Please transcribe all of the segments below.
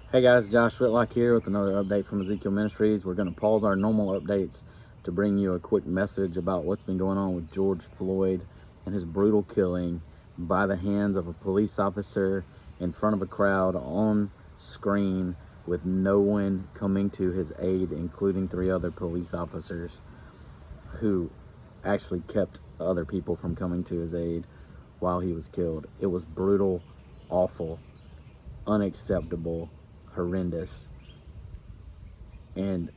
Hey guys, Josh Whitlock here with another update from Ezekiel Ministries. We're going to pause our normal updates to bring you a quick message about what's been going on with George Floyd and his brutal killing by the hands of a police officer in front of a crowd on screen with no one coming to his aid, including 3 other police officers who actually kept other people from coming to his aid while he was killed. It was brutal, awful, unacceptable, horrendous, and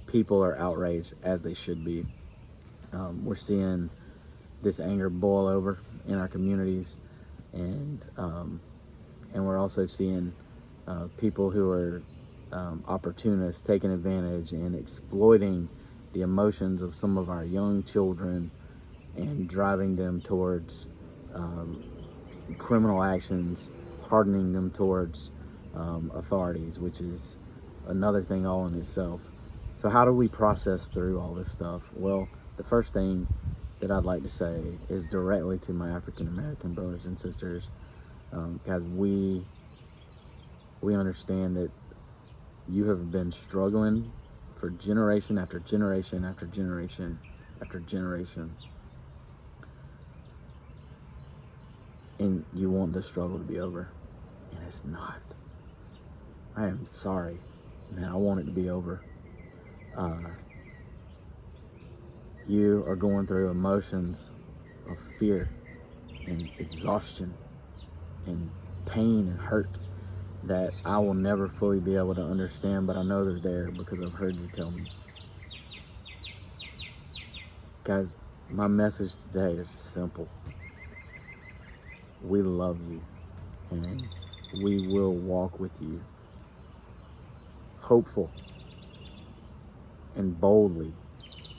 people are outraged, as they should be. We're seeing this anger boil over in our communities, and we're also seeing people who are opportunists taking advantage and exploiting the emotions of some of our young children and driving them towards criminal actions, hardening them towards authorities, which is another thing all in itself. So how do we process through all this stuff? Well, the first thing that I'd like to say is directly to my African American brothers and sisters, guys, we understand that you have been struggling for generation after generation after generation after generation, and you want this struggle to be over, and it's not. I am sorry, man. I want it to be over. You are going through emotions of fear and exhaustion and pain and hurt that I will never fully be able to understand, but I know they're there because I've heard you tell me. Guys, my message today is simple. We love you, and we will walk with you, hopeful and boldly,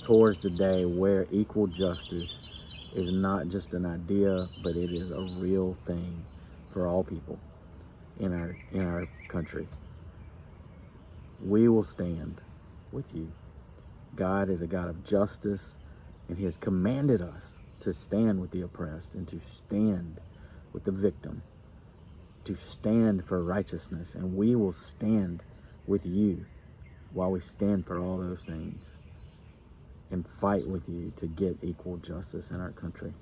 towards the day where equal justice is not just an idea, but it is a real thing for all people in our country. We will stand with you. God is a God of justice, and He has commanded us to stand with the oppressed and to stand with the victim, to stand for righteousness, and we will stand with you while we stand for all those things and fight with you to get equal justice in our country.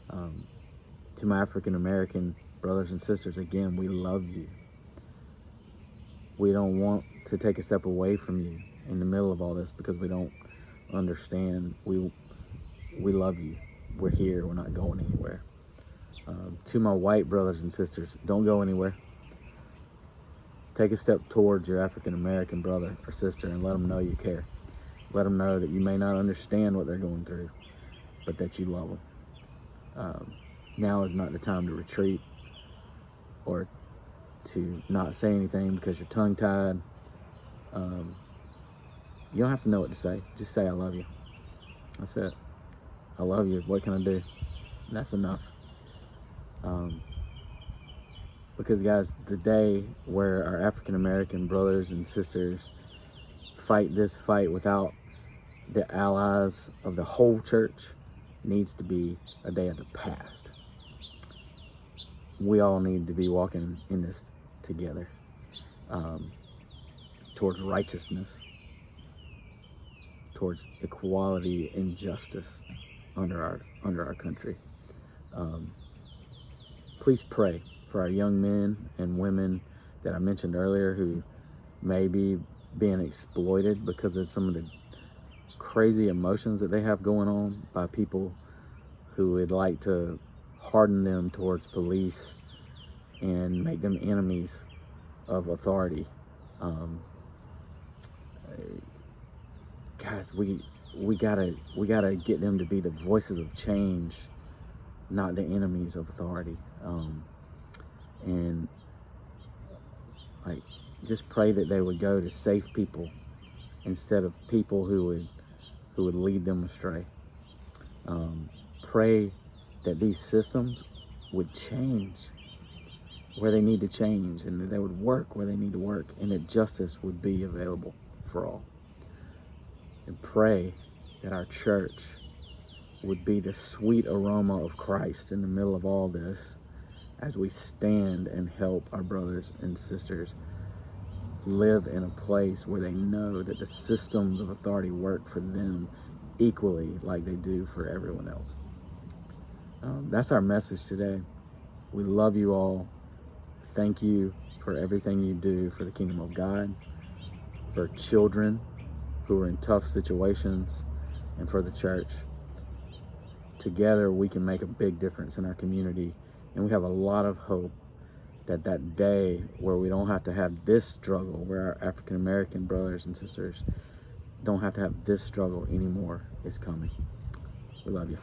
To my African American brothers and sisters, again, we love you. We don't want to take a step away from you in the middle of all this because we don't understand. We love you. We're here. We're not going anywhere. To my white brothers and sisters, don't go anywhere. Take a step towards your African American brother or sister and let them know you care. Let them know that you may not understand what they're going through, but that you love them. Now is not the time to retreat or to not say anything because you're tongue-tied. You don't have to know what to say. Just say, I love you. That's it. I love you. What can I do? And that's enough. Because, guys, the day where our African American brothers and sisters fight this fight without the allies of the whole church needs to be a day of the past. We all need to be walking in this together, towards righteousness, towards equality and justice under our country. Please pray for our young men and women that I mentioned earlier who may be being exploited because of some of the crazy emotions that they have going on by people who would like to harden them towards police and make them enemies of authority. Guys, we gotta get them to be the voices of change, not the enemies of authority. And like, just pray that they would go to safe people instead of people who would lead them astray. Pray that these systems would change where they need to change, and that they would work where they need to work, and that justice would be available for all. And pray that our church would be the sweet aroma of Christ in the middle of all this, as we stand and help our brothers and sisters live in a place where they know that the systems of authority work for them equally like they do for everyone else. That's our message today. We love you all. Thank you for everything you do for the kingdom of God, for children who are in tough situations, and for the church. Together we can make a big difference in our community, and we have a lot of hope that that day where we don't have to have this struggle, where our African American brothers and sisters don't have to have this struggle anymore, is coming. We love you.